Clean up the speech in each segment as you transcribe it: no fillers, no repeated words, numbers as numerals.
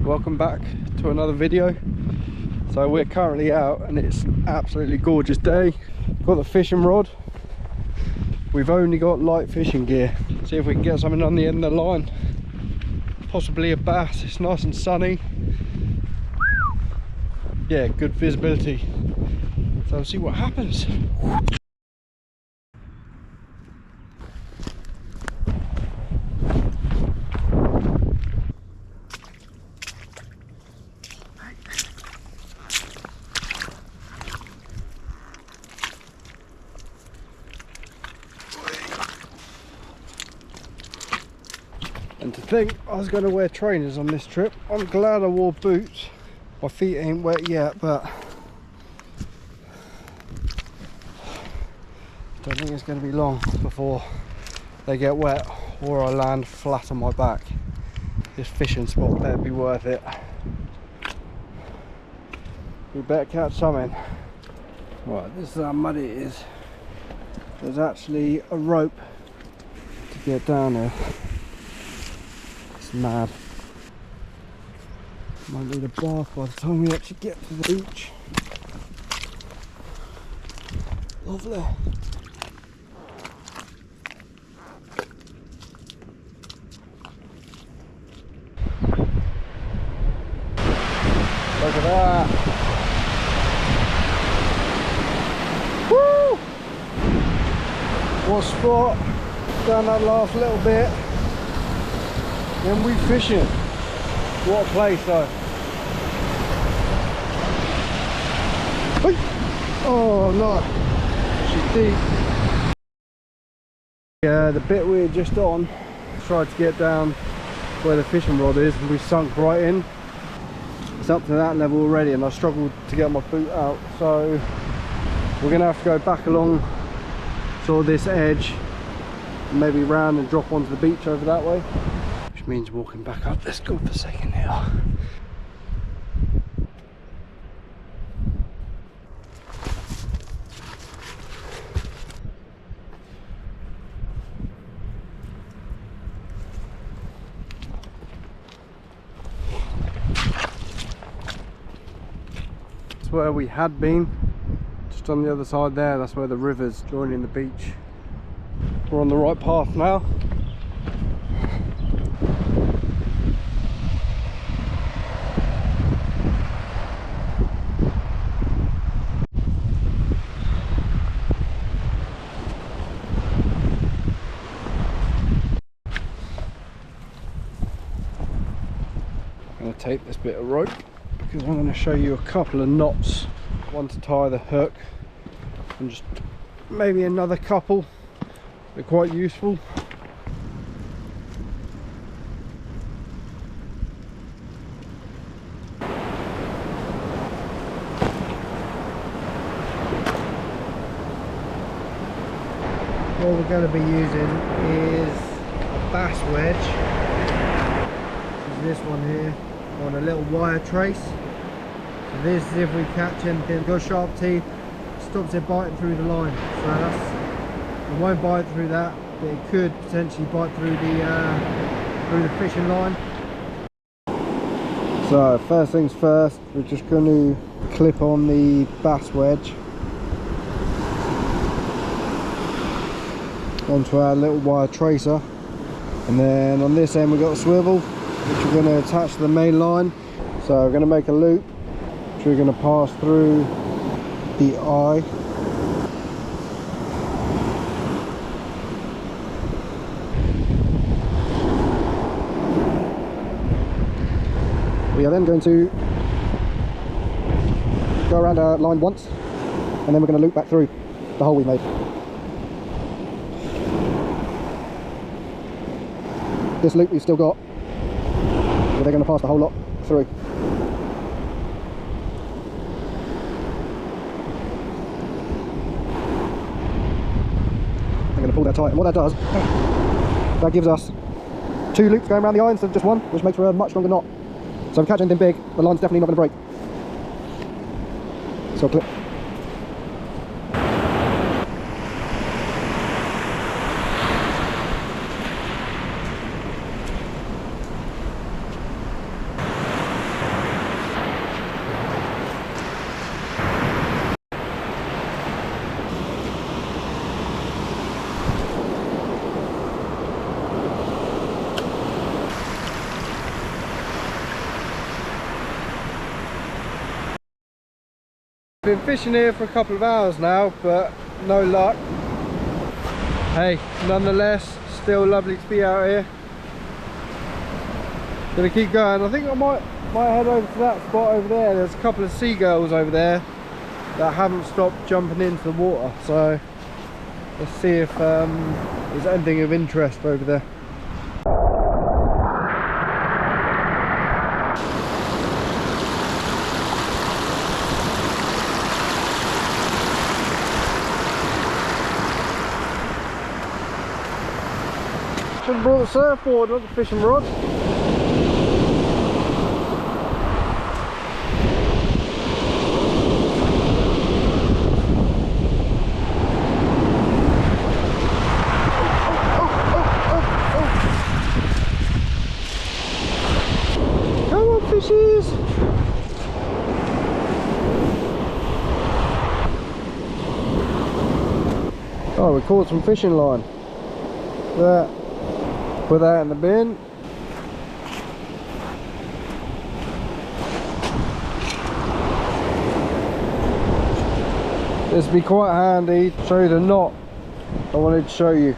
welcome back to another video. So we're currently out and it's an absolutely gorgeous day. Got the fishing rod. We've only got light fishing gear. See if we can get something on the end of the line, possibly a bass. It's nice and sunny, yeah, good visibility, so we'll see what happens. And to think I was going to wear trainers on this trip. I'm glad I wore boots. My feet ain't wet yet, but I don't think it's going to be long before they get wet or I land flat on my back. This fishing spot better be worth it. We better catch something. Right, this is how muddy it is. There's actually a rope to get down there. It's mad. Might need a bath by the time we actually get to the beach. Lovely. Look at that. Woo! What spot? Down that last little bit. Then we fishing. What a place though. Hey. Oh no, she's deep. Yeah, the bit we were just on, tried to get down where the fishing rod is and we sunk right in. It's up to that level already and I struggled to get my boot out, so we're gonna have to go back along sort of this edge, maybe round and drop onto the beach over that way. Means walking back up this godforsaken hill. That's where we had been, just on the other side there. That's where the river's joining the beach. We're on the right path now. Take this bit of rope because I'm going to show you a couple of knots, one to tie the hook and just maybe another couple. They're quite useful. What we're going to be using is a bass wedge. This one here on a little wire trace. So this, if we catch anything, got sharp teeth, stops it biting through the line. So that's, it won't bite through that, but it could potentially bite through the fishing line. So first things first, we're just going to clip on the bass wedge onto our little wire tracer, and then on this end we've got a swivel which we're going to attach to the main line. So we're going to make a loop which we're going to pass through the eye. We are then going to go around our line once and then we're going to loop back through the hole we made. This loop we've still got, they're going to pass the whole lot through. I'm going to pull that tight, and what that does, that gives us two loops going around the eye instead of just one, which makes for a much stronger knot. So if we catch anything big, the line's definitely not going to break. So clip. Been fishing here for a couple of hours now, but no luck. Hey, nonetheless, still lovely to be out here. Gonna keep going. I think I might head over to that spot over there. There's a couple of seagulls over there that haven't stopped jumping into the water, so let's see if there's anything of interest over there. Should have brought the surfboard, not the fishing rod. Come on, fishies! Oh, we caught some fishing line. There. Put that in the bin. This would be quite handy to show you the knot I wanted to show you.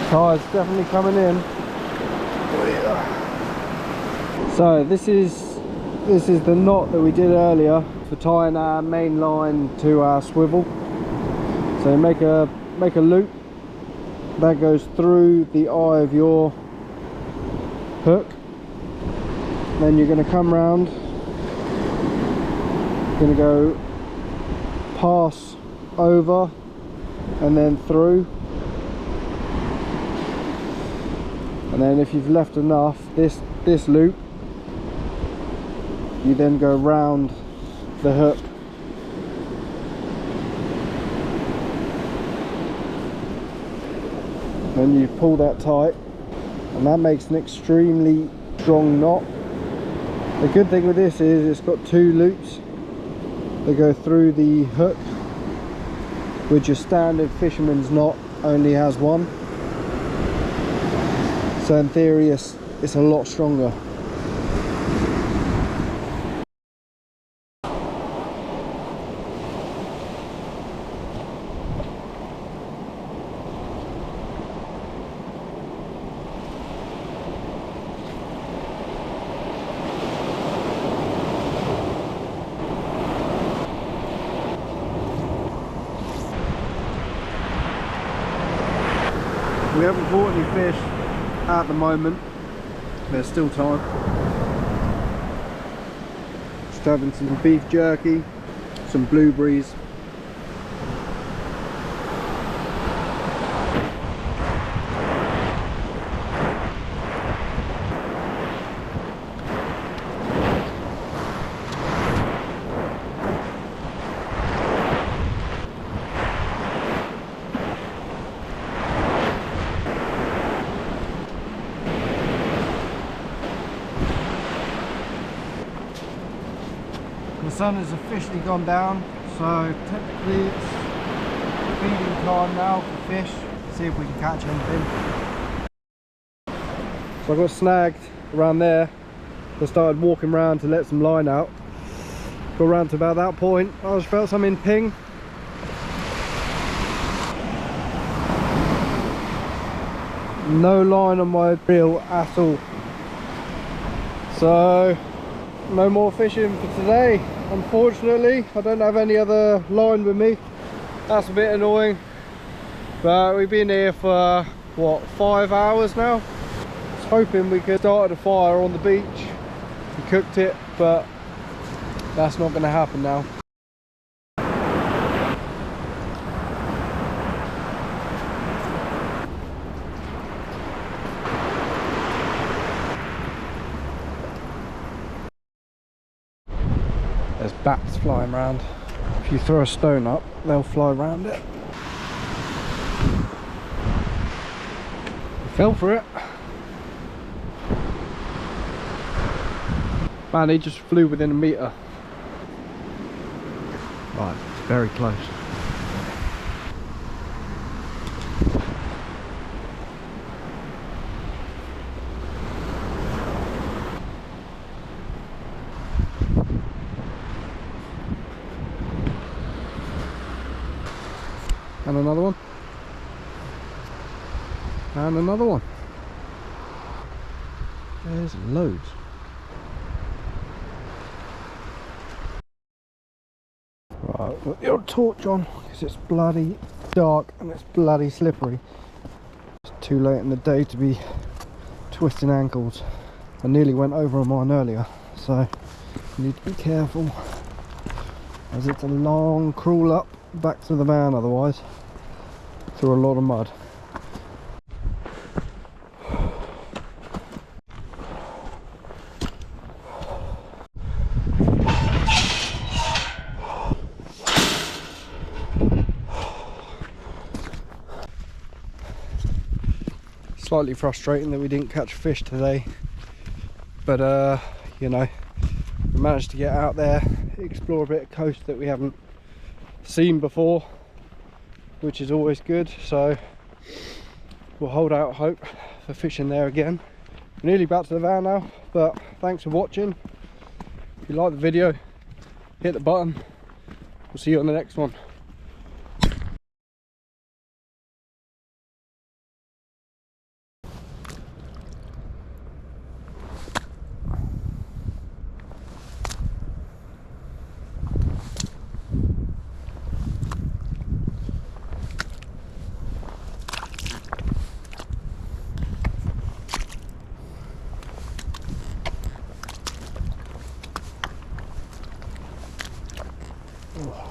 Tide's definitely coming in. So this is the knot that we did earlier for tying our main line to our swivel. So make a loop that goes through the eye of your hook. Then you're going to come round, going to go pass over and then through, and then if you've left enough, this loop, you then go round the hook. Then you pull that tight, and that makes an extremely strong knot. The good thing with this is it's got two loops that go through the hook, which your standard fisherman's knot only has one. So in theory it's a lot stronger. We haven't caught any fish at the moment. There's still time. Just having some beef jerky, some blueberries. The sun has officially gone down, so technically it's feeding time now for fish. See if we can catch anything. So I got snagged around there. I started walking around to let some line out. Got around to about that point, I just felt something ping. No line on my reel at all. So no more fishing for today, unfortunately. I don't have any other line with me. That's a bit annoying. But we've been here for what, 5 hours now. I was hoping we could start a fire on the beach and cooked it, but that's not going to happen now. There's bats flying around. If you throw a stone up, they'll fly around it. Fell for it. Man, he just flew within a metre. Right, it's very close. And another one. And another one. There's loads. Right, put the old torch on because it's bloody dark and it's bloody slippery. It's too late in the day to be twisting ankles. I nearly went over on mine earlier, so you need to be careful as it's a long crawl up back to the van otherwise, through a lot of mud. Slightly frustrating that we didn't catch fish today, but you know, we managed to get out there, explore a bit of coast that we haven't seen before, which is always good. So we'll hold out hope for fishing there again. We're nearly back to the van now, but thanks for watching. If you like the video, hit the button. We'll see you on the next one. Oh.